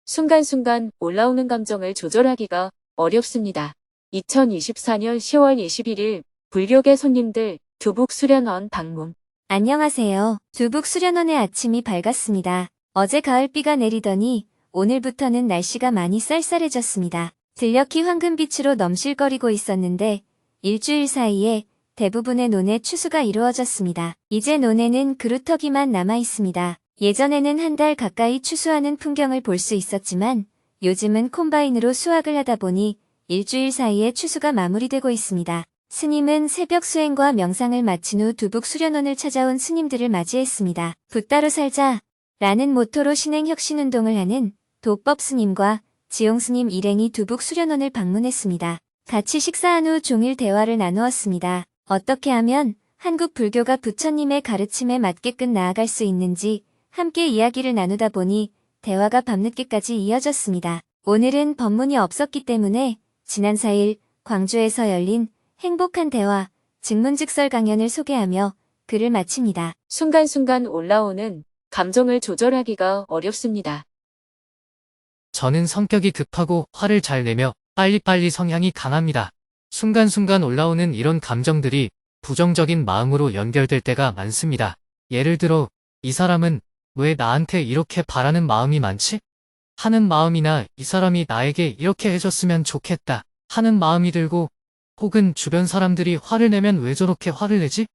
순간순간 올라오는 감정을 조절하기가 어렵습니다. 2024년 10월 21일 불교계 손님들 두북수련원 방문. 안녕하세요. 두북수련원의 아침이 밝았습니다. 어제 가을비가 내리더니 오늘부터는 날씨가 많이 쌀쌀해졌습니다. 들녘이 황금빛으로 넘실거리고 있었는데 일주일 사이에 대부분의 논에 추수가 이루어졌습니다. 이제 논에는 그루터기만 남아있습니다. 예전에는 한 달 가까이 추수하는 풍경을 볼 수 있었지만 요즘은 콤바인으로 수확을 하다 보니 일주일 사이에 추수가 마무리되고 있습니다. 스님은 새벽 수행과 명상을 마친 후 두북 수련원을 찾아온 스님들을 맞이했습니다. 붓따로 살자 라는 모토로 신행 혁신운동을 하는 도법 스님과 지용 스님 일행이 두북 수련원을 방문했습니다. 같이 식사한 후 종일 대화를 나누었습니다. 어떻게 하면 한국 불교가 부처님의 가르침에 맞게끔 나아갈 수 있는지 함께 이야기를 나누다 보니 대화가 밤늦게까지 이어졌습니다. 오늘은 법문이 없었기 때문에 지난 4일 광주에서 열린 행복한 대화, 증문즉설 강연을 소개하며 글을 마칩니다. 순간순간 올라오는 감정을 조절하기가 어렵습니다. 저는 성격이 급하고 화를 잘 내며 빨리빨리 성향이 강합니다. 순간순간 올라오는 이런 감정들이 부정적인 마음으로 연결될 때가 많습니다. 예를 들어, 이 사람은 왜 나한테 이렇게 바라는 마음이 많지? 하는 마음이나 이 사람이 나에게 이렇게 해줬으면 좋겠다 하는 마음이 들고, 혹은 주변 사람들이 화를 내면 왜 저렇게 화를 내지?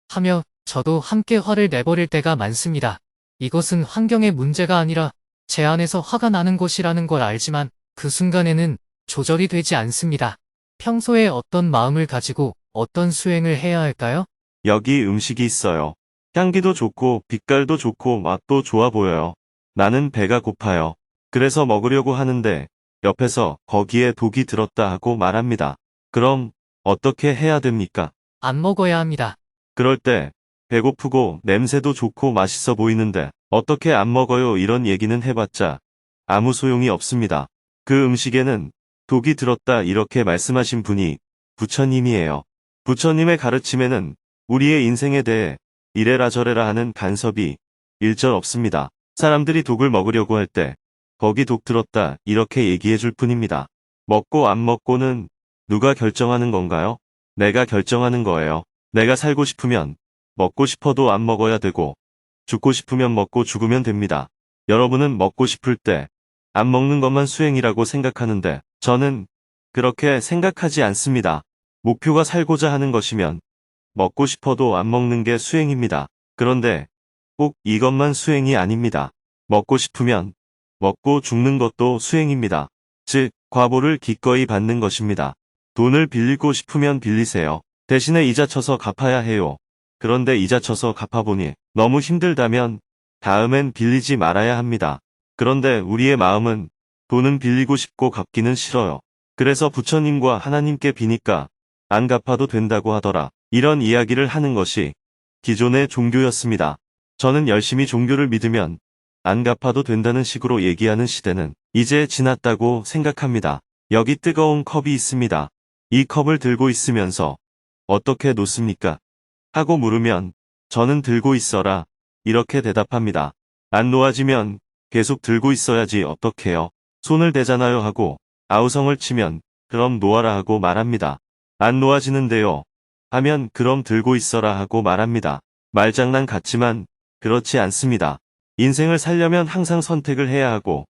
하며 저도 함께 화를 내버릴 때가 많습니다. 이것은 환경의 문제가 아니라 제 안에서 화가 나는 것이라는 걸 알지만 그 순간에는 조절이 되지 않습니다. 평소에 어떤 마음을 가지고 어떤 수행을 해야 할까요? 여기 음식이 있어요. 향기도 좋고 빛깔도 좋고 맛도 좋아 보여요. 나는 배가 고파요. 그래서 먹으려고 하는데 옆에서 거기에 독이 들었다 하고 말합니다. 그럼 어떻게 해야 됩니까? 안 먹어야 합니다. 그럴 때 배고프고 냄새도 좋고 맛있어 보이는데 어떻게 안 먹어요? 이런 얘기는 해봤자 아무 소용이 없습니다. 그 음식에는 독이 들었다 이렇게 말씀하신 분이 부처님이에요. 부처님의 가르침에는 우리의 인생에 대해 이래라 저래라 하는 간섭이 일절 없습니다. 사람들이 독을 먹으려고 할 때 거기 독 들었다 이렇게 얘기해 줄 뿐입니다. 먹고 안 먹고는 누가 결정하는 건가요? 내가 결정하는 거예요. 내가 살고 싶으면 먹고 싶어도 안 먹어야 되고 죽고 싶으면 먹고 죽으면 됩니다. 여러분은 먹고 싶을 때 안 먹는 것만 수행이라고 생각하는데 저는 그렇게 생각하지 않습니다. 목표가 살고자 하는 것이면 먹고 싶어도 안 먹는 게 수행입니다. 그런데 꼭 이것만 수행이 아닙니다. 먹고 싶으면 먹고 죽는 것도 수행입니다. 즉, 과보를 기꺼이 받는 것입니다. 돈을 빌리고 싶으면 빌리세요. 대신에 이자 쳐서 갚아야 해요. 그런데 이자 쳐서 갚아보니 너무 힘들다면 다음엔 빌리지 말아야 합니다. 그런데 우리의 마음은 돈은 빌리고 싶고 갚기는 싫어요. 그래서 부처님과 하나님께 비니까 안 갚아도 된다고 하더라. 이런 이야기를 하는 것이 기존의 종교였습니다. 저는 열심히 종교를 믿으면 안 갚아도 된다는 식으로 얘기하는 시대는 이제 지났다고 생각합니다. 여기 뜨거운 컵이 있습니다. 이 컵을 들고 있으면서 어떻게 놓습니까? 하고 물으면 저는 들고 있어라 이렇게 대답합니다. 안 놓아지면 계속 들고 있어야지 어떡해요. 손을 대잖아요 하고 아우성을 치면 그럼 놓아라 하고 말합니다. 안 놓아지는데요 하면 그럼 들고 있어라 하고 말합니다. 말장난 같지만 그렇지 않습니다. 인생을 살려면 항상 선택을 해야 하고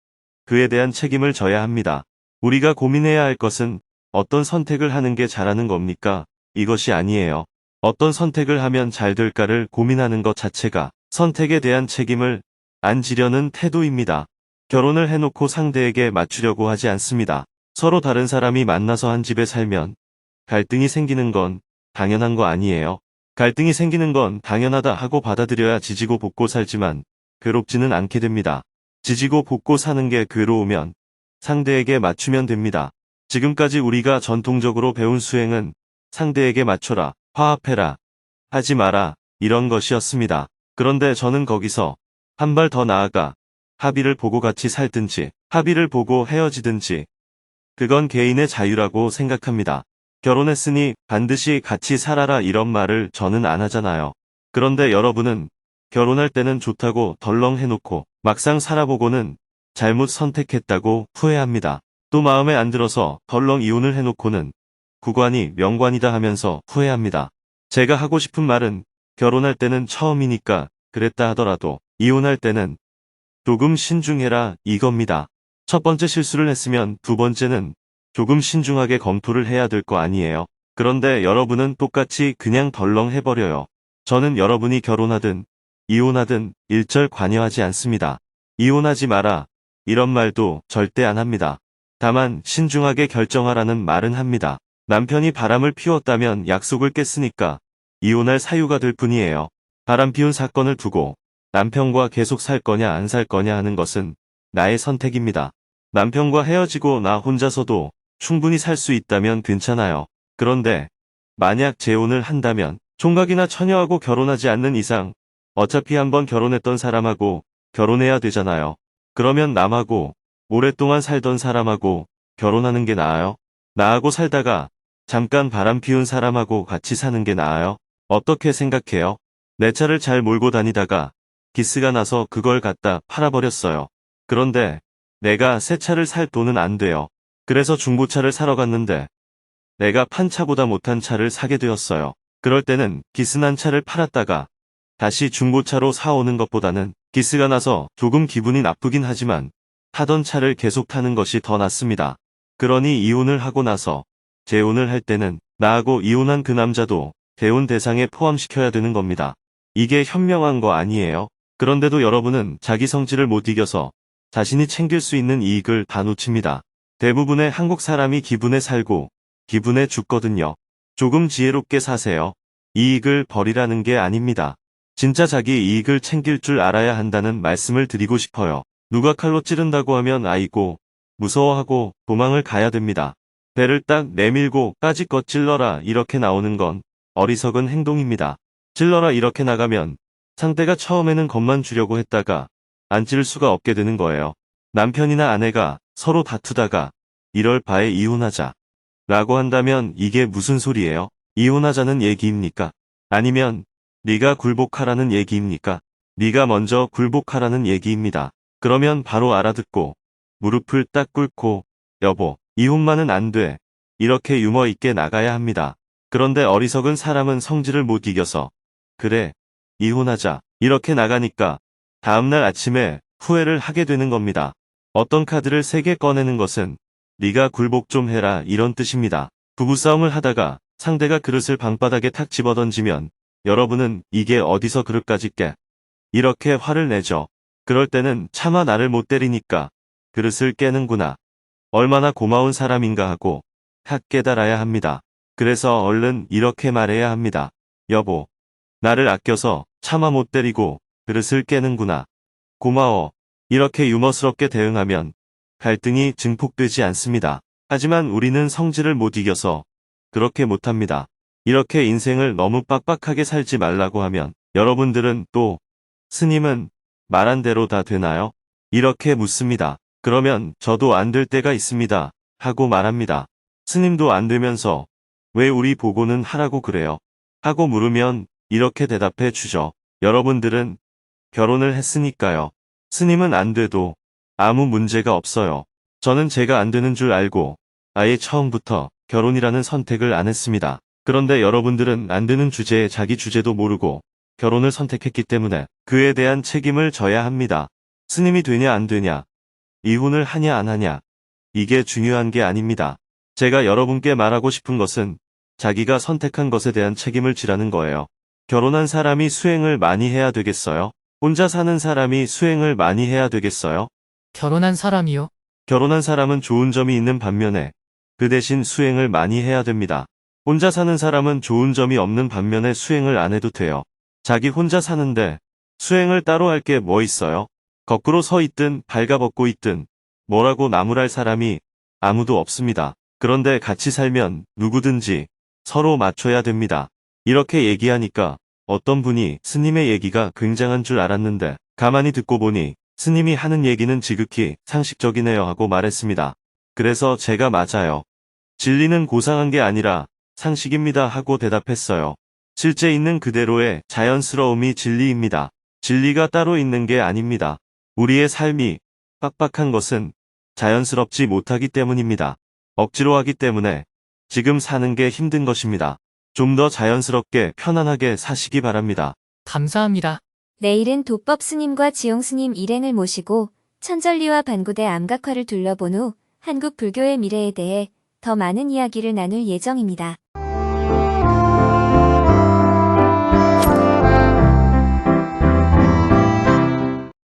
그에 대한 책임을 져야 합니다. 우리가 고민해야 할 것은 어떤 선택을 하는 게 잘하는 겁니까? 이것이 아니에요. 어떤 선택을 하면 잘 될까를 고민하는 것 자체가 선택에 대한 책임을 안 지려는 태도입니다. 결혼을 해놓고 상대에게 맞추려고 하지 않습니다. 서로 다른 사람이 만나서 한 집에 살면 갈등이 생기는 건 당연한 거 아니에요. 갈등이 생기는 건 당연하다 하고 받아들여야 지지고 볶고 살지만 괴롭지는 않게 됩니다. 지지고 볶고 사는 게 괴로우면 상대에게 맞추면 됩니다. 지금까지 우리가 전통적으로 배운 수행은 상대에게 맞춰라, 화합해라, 하지 마라 이런 것이었습니다. 그런데 저는 거기서 한 발 더 나아가 합의를 보고 같이 살든지, 합의를 보고 헤어지든지, 그건 개인의 자유라고 생각합니다. 결혼했으니 반드시 같이 살아라 이런 말을 저는 안 하잖아요. 그런데 여러분은 결혼할 때는 좋다고 덜렁 해놓고 막상 살아보고는 잘못 선택했다고 후회합니다. 또 마음에 안 들어서 덜렁 이혼을 해놓고는 구관이 명관이다 하면서 후회합니다. 제가 하고 싶은 말은 결혼할 때는 처음이니까 그랬다 하더라도 이혼할 때는 조금 신중해라 이겁니다. 첫 번째 실수를 했으면 두 번째는 조금 신중하게 검토를 해야 될 거 아니에요. 그런데 여러분은 똑같이 그냥 덜렁 해버려요. 저는 여러분이 결혼하든 이혼하든 일절 관여하지 않습니다. 이혼하지 마라 이런 말도 절대 안 합니다. 다만 신중하게 결정하라는 말은 합니다. 남편이 바람을 피웠다면 약속을 깼으니까 이혼할 사유가 될 뿐이에요. 바람 피운 사건을 두고 남편과 계속 살 거냐 안 살 거냐 하는 것은 나의 선택입니다. 남편과 헤어지고 나 혼자서도 충분히 살 수 있다면 괜찮아요. 그런데 만약 재혼을 한다면 총각이나 처녀하고 결혼하지 않는 이상 어차피 한번 결혼했던 사람하고 결혼해야 되잖아요. 그러면 남하고 오랫동안 살던 사람하고 결혼하는 게 나아요? 나하고 살다가 잠깐 바람 피운 사람하고 같이 사는 게 나아요? 어떻게 생각해요? 내 차를 잘 몰고 다니다가 기스가 나서 그걸 갖다 팔아버렸어요. 그런데 내가 새 차를 살 돈은 안 돼요. 그래서 중고차를 사러 갔는데 내가 판 차보다 못한 차를 사게 되었어요. 그럴 때는 기스난 차를 팔았다가 다시 중고차로 사오는 것보다는 기스가 나서 조금 기분이 나쁘긴 하지만 타던 차를 계속 타는 것이 더 낫습니다. 그러니 이혼을 하고 나서 재혼을 할 때는 나하고 이혼한 그 남자도 재혼 대상에 포함시켜야 되는 겁니다. 이게 현명한 거 아니에요? 그런데도 여러분은 자기 성질을 못 이겨서 자신이 챙길 수 있는 이익을 다 놓칩니다. 대부분의 한국 사람이 기분에 살고 기분에 죽거든요. 조금 지혜롭게 사세요. 이익을 버리라는 게 아닙니다. 진짜 자기 이익을 챙길 줄 알아야 한다는 말씀을 드리고 싶어요. 누가 칼로 찌른다고 하면 아이고 무서워하고 도망을 가야 됩니다. 배를 딱 내밀고 까짓것 찔러라 이렇게 나오는 건 어리석은 행동입니다. 찔러라 이렇게 나가면 상대가 처음에는 겁만 주려고 했다가 안 찌를 수가 없게 되는 거예요. 남편이나 아내가 서로 다투다가 이럴 바에 이혼하자 라고 한다면 이게 무슨 소리예요? 이혼하자는 얘기입니까? 아니면 네가 굴복하라는 얘기입니까? 네가 먼저 굴복하라는 얘기입니다. 그러면 바로 알아듣고 무릎을 딱 꿇고 여보 이혼만은 안 돼 이렇게 유머 있게 나가야 합니다. 그런데 어리석은 사람은 성질을 못 이겨서 그래 이혼하자 이렇게 나가니까 다음날 아침에 후회를 하게 되는 겁니다. 어떤 카드를 3개 꺼내는 것은 네가 굴복 좀 해라 이런 뜻입니다. 부부싸움을 하다가 상대가 그릇을 방바닥에 탁 집어던지면 여러분은 이게 어디서 그릇까지 깨? 이렇게 화를 내죠. 그럴 때는 차마 나를 못 때리니까 그릇을 깨는구나. 얼마나 고마운 사람인가 하고 탁 깨달아야 합니다. 그래서 얼른 이렇게 말해야 합니다. 여보, 나를 아껴서 차마 못 때리고 그릇을 깨는구나. 고마워. 이렇게 유머스럽게 대응하면 갈등이 증폭되지 않습니다. 하지만 우리는 성질을 못 이겨서 그렇게 못합니다. 이렇게 인생을 너무 빡빡하게 살지 말라고 하면 여러분들은 또 스님은 말한 대로 다 되나요? 이렇게 묻습니다. 그러면 저도 안 될 때가 있습니다. 하고 말합니다. 스님도 안 되면서 왜 우리 보고는 하라고 그래요? 하고 물으면 이렇게 대답해 주죠. 여러분들은 결혼을 했으니까요. 스님은 안 돼도 아무 문제가 없어요. 저는 제가 안 되는 줄 알고 아예 처음부터 결혼이라는 선택을 안 했습니다. 그런데 여러분들은 안 되는 주제에 자기 주제도 모르고 결혼을 선택했기 때문에 그에 대한 책임을 져야 합니다. 스님이 되냐 안 되냐, 이혼을 하냐 안 하냐, 이게 중요한 게 아닙니다. 제가 여러분께 말하고 싶은 것은 자기가 선택한 것에 대한 책임을 지라는 거예요. 결혼한 사람이 수행을 많이 해야 되겠어요? 혼자 사는 사람이 수행을 많이 해야 되겠어요? 결혼한 사람이요? 결혼한 사람은 좋은 점이 있는 반면에 그 대신 수행을 많이 해야 됩니다. 혼자 사는 사람은 좋은 점이 없는 반면에 수행을 안 해도 돼요. 자기 혼자 사는데 수행을 따로 할 게 뭐 있어요? 거꾸로 서 있든 발가벗고 있든 뭐라고 나무랄 사람이 아무도 없습니다. 그런데 같이 살면 누구든지 서로 맞춰야 됩니다. 이렇게 얘기하니까 어떤 분이 스님의 얘기가 굉장한 줄 알았는데 가만히 듣고 보니 스님이 하는 얘기는 지극히 상식적이네요 하고 말했습니다. 그래서 제가 맞아요. 진리는 고상한 게 아니라 상식입니다 하고 대답했어요. 실제 있는 그대로의 자연스러움이 진리입니다. 진리가 따로 있는 게 아닙니다. 우리의 삶이 빡빡한 것은 자연스럽지 못하기 때문입니다. 억지로 하기 때문에 지금 사는 게 힘든 것입니다. 좀 더 자연스럽게 편안하게 사시기 바랍니다. 감사합니다. 내일은 도법 스님과 지용 스님 일행을 모시고 천절리와 반고대 암각화를 둘러본 후 한국 불교의 미래에 대해 더 많은 이야기를 나눌 예정입니다.